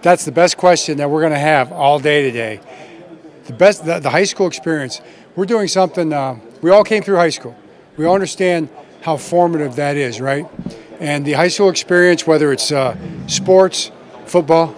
That's the best question that we're going to have all day today. The high school experience. We're doing something. We all came through high school. We all understand how formative that is, right? And the high school experience, whether it's sports, football,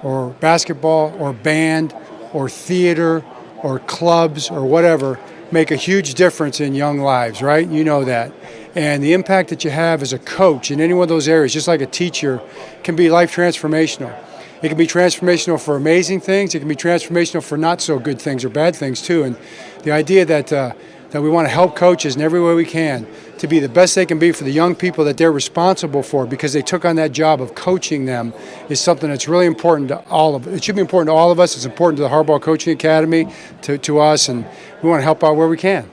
or basketball, or band, or theater, or clubs, or whatever, make a huge difference in young lives, right? You know that. And the impact that you have as a coach in any one of those areas, just like a teacher, can be life transformational. It can be transformational for amazing things. It can be transformational for not so good things or bad things too. And the idea that we want to help coaches in every way we can to be the best they can be for the young people that they're responsible for because they took on that job of coaching them is something that's really important to all of us. It should be important to all of us. It's important to the Harbaugh Coaching Academy, to us, and we want to help out where we can.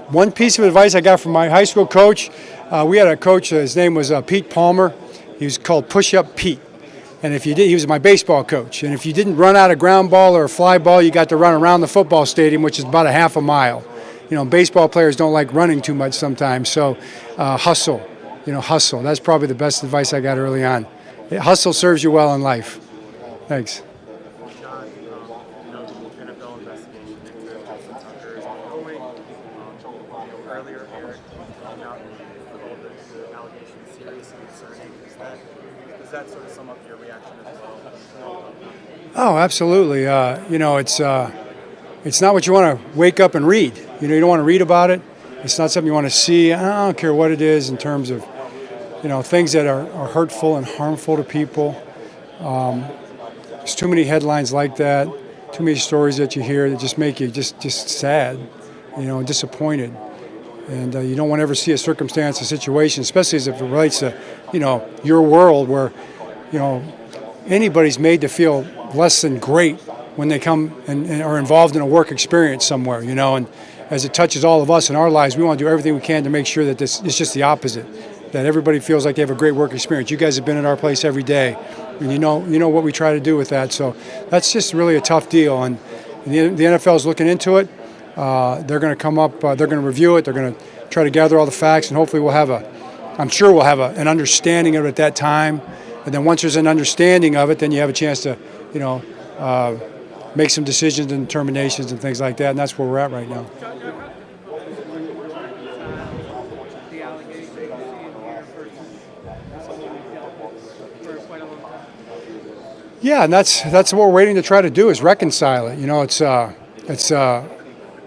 One piece of advice I got from my high school coach, we had a coach, his name was Pete Palmer. He was called Push-Up Pete. And if you did, he was my baseball coach. And if you didn't run out a ground ball or a fly ball, you got to run around the football stadium, which is about a half a mile. You know, baseball players don't like running too much sometimes. So hustle, hustle. That's probably the best advice I got early on. Hustle serves you well in life. Thanks. John, the NFL investigation into Austin Tucker is ongoing. Earlier, Eric came out with all the allegations serious and concerning. Does that sort of sum up your reaction as well? Oh, absolutely. It's not what you want to wake up and read. You don't want to read about it. It's not something you want to see. I don't care what it is in terms of, things that are hurtful and harmful to people. There's too many headlines like that, too many stories that you hear that just make you just sad, disappointed. And you don't want to ever see a circumstance, a situation, especially as if it relates to, your world where, anybody's made to feel less than great when they come and are involved in a work experience somewhere, and as it touches all of us in our lives, we want to do everything we can to make sure that this is just the opposite, that everybody feels like they have a great work experience. You guys have been at our place every day, and you know what we try to do with that. So that's just really a tough deal, and the NFL is looking into it. They're going to come up, they're going to review it, they're going to try to gather all the facts, and hopefully we'll have an understanding of it at that time. And then once there's an understanding of it, then you have a chance to, make some decisions and determinations and things like that, and that's where we're at right now. Yeah, and that's what we're waiting to try to do is reconcile it.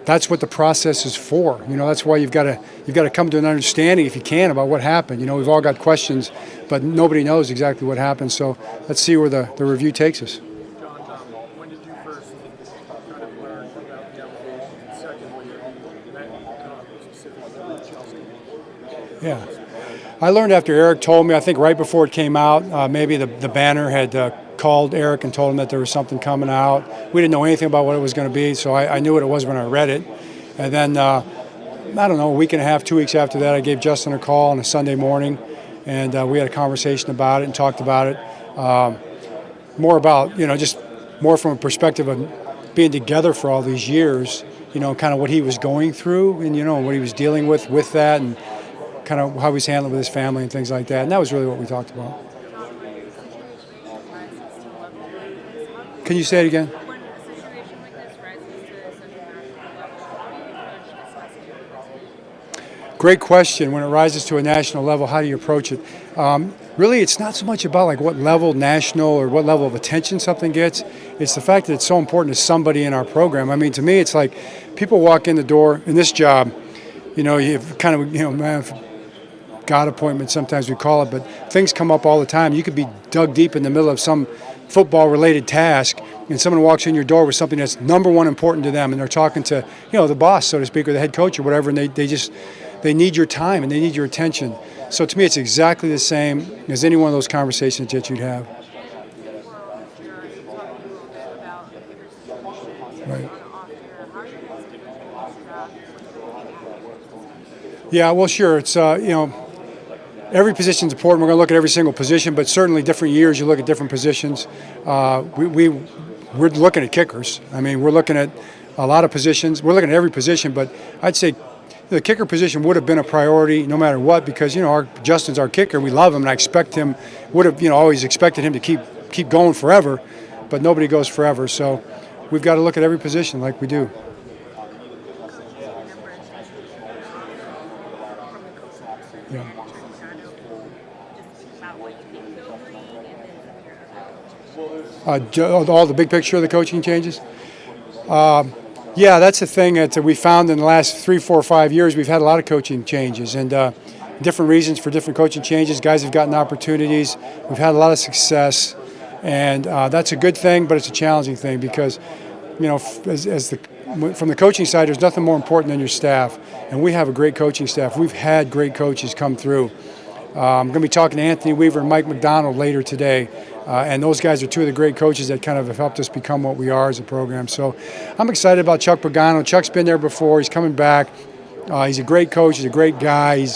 That's what the process is for. That's why you've got to come to an understanding if you can about what happened. We've all got questions, but nobody knows exactly what happened. So let's see where the review takes us. John, when did you first kind of learn about the allegations? Second, when you met specifically with Chelsea? Yeah. I learned after Eric told me, I think right before it came out, maybe the banner had called Eric and told him that there was something coming out. We didn't know anything about what it was going to be, so I knew what it was when I read it. And then, I don't know, a week and a half, 2 weeks after that, I gave Justin a call on a Sunday morning, and we had a conversation about it and talked about it. More about, just more from a perspective of being together for all these years, kind of what he was going through and, what he was dealing with that and kind of how he was handling with his family and things like that. And that was really what we talked about. Can you say it again? When a situation like this rises to such a national level, Great question. When it rises to a national level, how do you approach it? Really, it's not so much about like what level national or what level of attention something gets. It's the fact that it's so important to somebody in our program. I mean, to me, it's like people walk in the door in this job, you've kind of, God appointment, sometimes we call it, but things come up all the time. You could be dug deep in the middle of some football-related task, and someone walks in your door with something that's number one important to them, and they're talking to, the boss, so to speak, or the head coach or whatever, and they need your time and they need your attention. So to me, it's exactly the same as any one of those conversations that you'd have. Right. Yeah, well, sure. It's, every position is important. We're going to look at every single position, but certainly different years you look at different positions. We're looking at kickers. I mean, we're looking at a lot of positions. We're looking at every position, but I'd say, the kicker position would have been a priority no matter what, because Justin's our kicker. We love him, and I expect him. Would have always expected him to keep going forever, but nobody goes forever. So we've got to look at every position like we do. Yeah. All the big picture of the coaching changes. Yeah, that's the thing that we found in the last 3, 4, 5 years. We've had a lot of coaching changes and different reasons for different coaching changes. Guys have gotten opportunities. We've had a lot of success, and that's a good thing, but it's a challenging thing because, from the coaching side, there's nothing more important than your staff, and we have a great coaching staff. We've had great coaches come through. I'm going to be talking to Anthony Weaver and Mike McDonald later today. And those guys are two of the great coaches that kind of have helped us become what we are as a program. So I'm excited about Chuck Pagano. Chuck's been there before. He's coming back. He's a great coach. He's a great guy.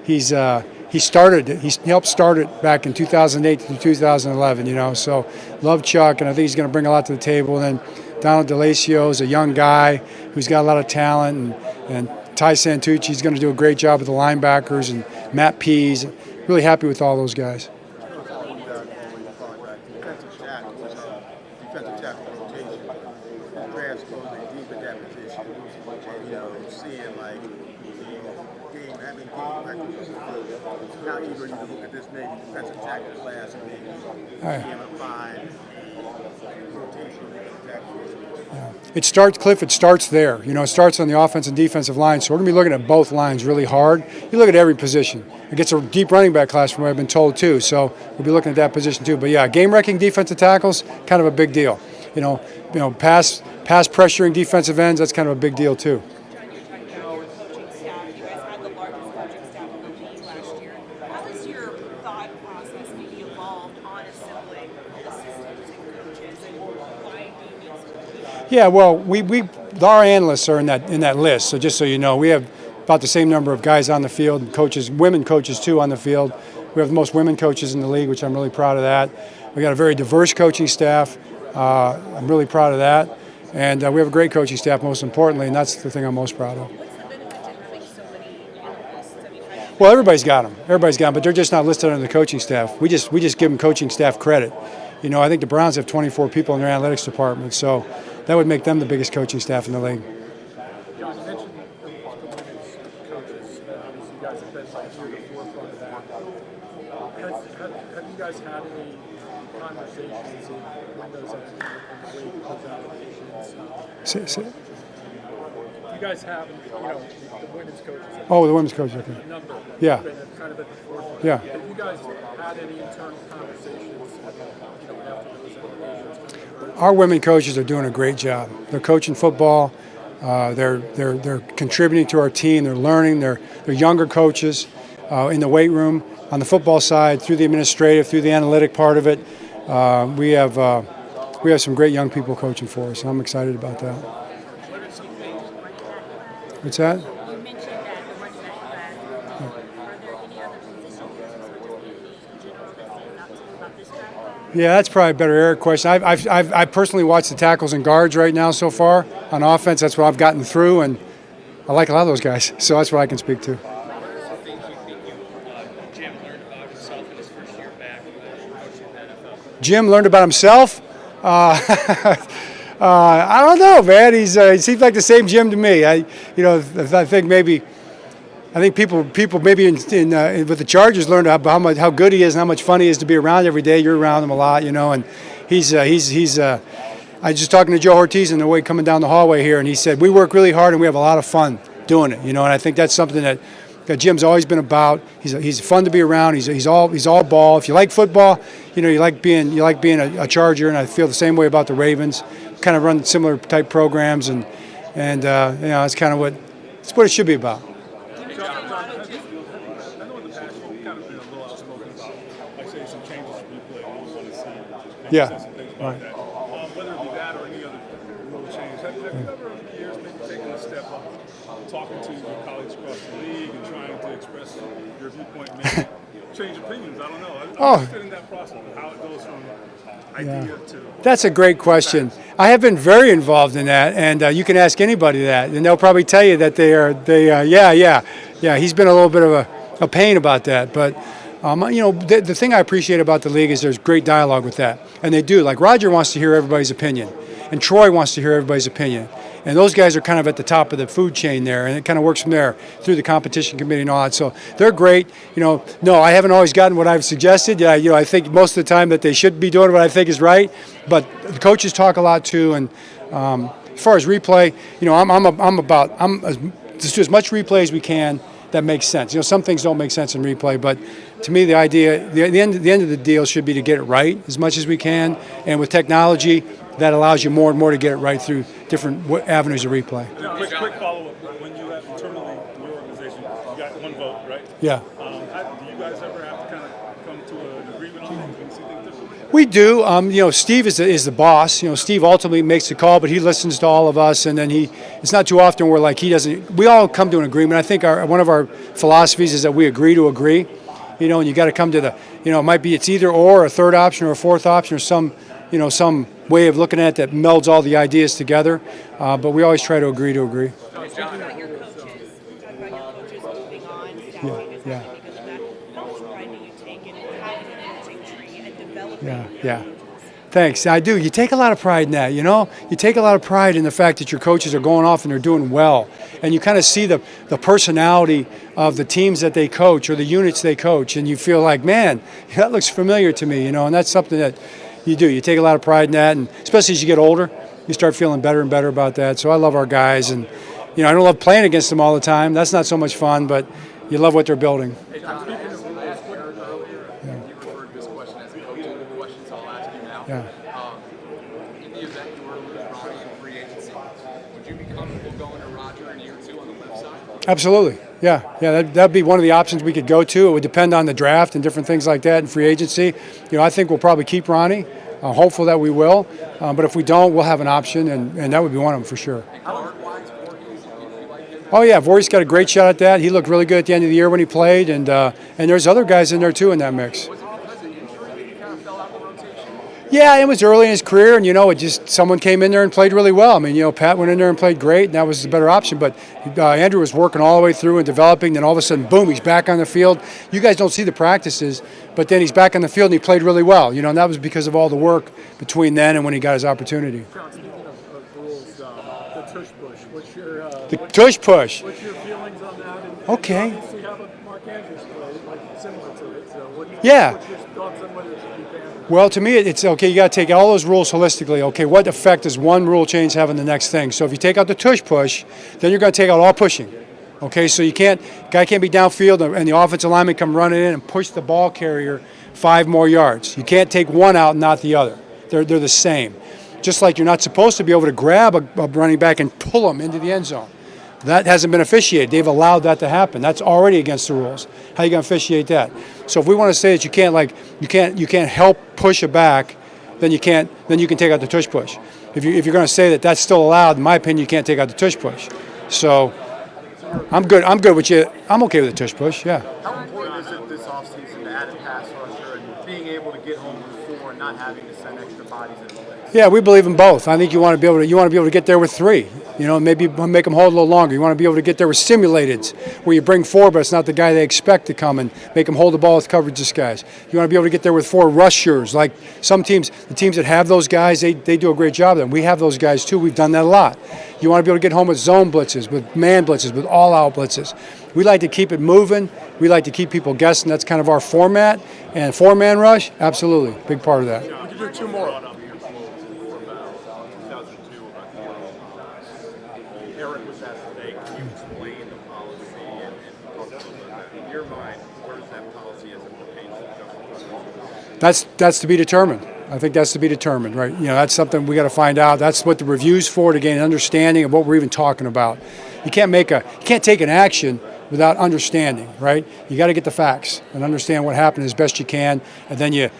He helped start it back in 2008 to 2011. So love Chuck, and I think he's going to bring a lot to the table. And then Donald DeLacio is a young guy who's got a lot of talent, and Ty Santucci is going to do a great job with the linebackers, and Matt Pease. Really happy with all those guys. Defensive tackle rotation, draft goes deep at that position. Seeing like game, having game practices. How eager you to look at this maybe defensive tackle class and maybe being a fine rotation It starts there. It starts on the offensive and defensive line. So we're going to be looking at both lines really hard. You look at every position. It gets a deep running back class from what I've been told too. So we'll be looking at that position too. But yeah, game-wrecking defensive tackles, kind of a big deal. Pass pressuring defensive ends, that's kind of a big deal too. John, you're talking about coaching staff. You guys had the largest coaching staff in the league last year. How has your thought process maybe evolved on assembling assistants and coaches, and why do you need some? Yeah, well, our analysts are in that list. So just so you know, we have about the same number of guys on the field, coaches, women coaches too on the field. We have the most women coaches in the league, which I'm really proud of that. We got a very diverse coaching staff. I'm really proud of that. And we have a great coaching staff, most importantly, and that's the thing I'm most proud of. What's the benefit to having so many analysts? Well, everybody's got them, but they're just not listed under the coaching staff. We just give them coaching staff credit. I think the Browns have 24 people in their analytics department, so that would make them the biggest coaching staff in the league. John, you mentioned the women's coaches. Obviously, you guys have been near the forefront of that. Have you guys had any conversations in windows and the way you put applications? You guys have, the women's coaches. Oh, the women's coaches, okay. Number. Yeah. Been kind of at the forefront. Yeah. Have you guys had any internal conversations, after those applications? Our women coaches are doing a great job. They're coaching football. They're contributing to our team. They're learning. They're younger coaches in the weight room, on the football side, through the administrative, through the analytic part of it. We have some great young people coaching for us, and I'm excited about that. What's that? You mentioned that the running back class. Are there any other position groups or just in general that stand out to you about this draft? Yeah, that's probably a better Eric question. I personally watched the tackles and guards right now so far on offense. That's what I've gotten through, and I like a lot of those guys. So that's what I can speak to. Jim learned about himself? I don't know, man. He seems like the same Jim to me. I think people maybe with the Chargers learned about how good he is and how much fun he is to be around every day. You're around him a lot, and he's. I was just talking to Joe Ortiz on the way coming down the hallway here, and he said we work really hard and we have a lot of fun doing it, and I think that's something that Jim's always been about. He's fun to be around. He's all ball. If you like football, you like being a Charger, and I feel the same way about the Ravens. Kind of run similar type programs, and it's kind of what it should be about. I know in the past you've kind of been a little outspoken about, like say, some changes to replay you want to see. Yeah. Things about that. Whether it be that or any other rule change, have you ever over the years maybe taken a step up, talking to your colleagues across the league and trying to express your viewpoint maybe change opinions. I don't know. I'm Oh. interested in that process, how it goes from idea to. That's a great question. I have been very involved in that, and you can ask anybody that, and they'll probably tell you that yeah. He's been a little bit of a pain about that, but the thing I appreciate about the league is there's great dialogue with that, and they do. Like Roger wants to hear everybody's opinion, and Troy wants to hear everybody's opinion. And those guys are kind of at the top of the food chain there, and it kind of works from there through the competition committee and all that. So they're great. No, I haven't always gotten what I've suggested. I think most of the time that they should be doing what I think is right. But the coaches talk a lot too. And as far as replay, let's do as much replay as we can that makes sense. Some things don't make sense in replay, but to me, the idea, the end of the deal should be to get it right as much as we can. And with technology, that allows you more and more to get it right through different avenues of replay. Quick follow-up. When you have internally in your organization, you got one vote, right? Yeah. Do you guys ever have to kind of come to an agreement on it and see things differently? We do. Steve is the boss. Steve ultimately makes the call, but he listens to all of us, and then it's not too often where like he doesn't. We all come to an agreement. I think one of our philosophies is that we agree to agree. And you got to come to it might be it's either or a third option or a fourth option or some way of looking at it that melds all the ideas together. But we always try to agree to agree. Talk about your coaches. Talk about your coaches moving on, staffing is Yeah. because of that. How much pride do you take in having a coaching tree and developing Yeah. Thanks. I do. You take a lot of pride in that, You take a lot of pride in the fact that your coaches are going off and they're doing well. And you kind of see the personality of the teams that they coach or the units they coach. And you feel like, man, that looks familiar to me, And that's something that you do. You take a lot of pride in that. And especially as you get older, you start feeling better and better about that. So I love our guys. And, I don't love playing against them all the time. That's not so much fun, but you love what they're building. Hey, John, speaking of rules, earlier, you referred to this question as a coaching question, so I'll ask you now. Yeah. In the event you were to lose Ronnie in free agency, would you be comfortable going to Roger in year 2 on the left side? Absolutely. Yeah. That'd be one of the options we could go to. It would depend on the draft and different things like that in free agency. I think we'll probably keep Ronnie. Hopeful that we will. But if we don't, we'll have an option, and that would be one of them for sure. And guard-wise, Voorhees, you like him? Oh, yeah. Voorhees got a great shot at that. He looked really good at the end of the year when he played, and there's other guys in there, too, in that mix. Was it because of injury that he kind of fell out of the rotation? Yeah, it was early in his career, and it just someone came in there and played really well. I mean, Pat went in there and played great, and that was the better option. But Andrew was working all the way through and developing. Then all of a sudden, boom, he's back on the field. You guys don't see the practices, but then he's back on the field and he played really well. And that was because of all the work between then and when he got his opportunity. John, speaking of rules, the Tush push. What's your The Tush push. what's your feelings on that? And Okay. you obviously have a Mark Andrews play, like similar to it. So what's Yeah. your thoughts on whether it should be banned? Well, to me, it's okay. You got to take all those rules holistically. Okay, what effect does one rule change have on the next thing? So if you take out the tush push, then you're going to take out all pushing. Okay, so guy can't be downfield and the offensive lineman come running in and push the ball carrier 5 more yards. You can't take one out and not the other. They're the same. Just like you're not supposed to be able to grab a running back and pull him into the end zone. That hasn't been officiated. They've allowed that to happen. That's already against the rules. How are you going to officiate that? So if we want to say that you can't help push a back, then you can take out the tush push. If you're going to say that that's still allowed, in my opinion, you can't take out the tush push. So I'm good with you. I'm okay with the tush push. Yeah. How important is it this offseason to add a pass rusher and being able to get home before and not having to send extra bodies in the way? Yeah, we believe in both. I think you want to be able to get there with 3. Maybe make them hold a little longer. You want to be able to get there with simulateds, where you bring 4, but it's not the guy they expect to come and make them hold the ball with coverage guys. You want to be able to get there with 4 rushers. Like some teams, the teams that have those guys, they do a great job of them. We have those guys too. We've done that a lot. You want to be able to get home with zone blitzes, with man blitzes, with all-out blitzes. We like to keep it moving. We like to keep people guessing. That's kind of our format. And 4-man rush, absolutely, big part of that. We can do 2 more. Eric was asked today, can you explain the policy and talk a little bit about it? In your mind, where does that policy as it pertains to justice? That's to be determined. I think that's to be determined, right? That's something we got to find out. That's what the review's for, to gain an understanding of what we're even talking about. You can't take an action without understanding, right? You got to get the facts and understand what happened as best you can, and then you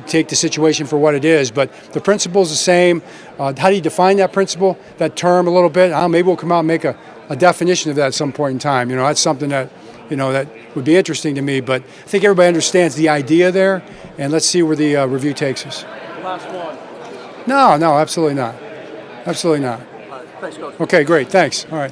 take the situation for what it is. But the principle is the same. How do you define that principle, that term a little bit? Maybe we'll come out and make a definition of that at some point in time. That's something that that would be interesting to me. But I think everybody understands the idea there, and let's see where the review takes us. Last one. No, absolutely not. Absolutely not. Thanks, Coach. Okay, great. Thanks. All right.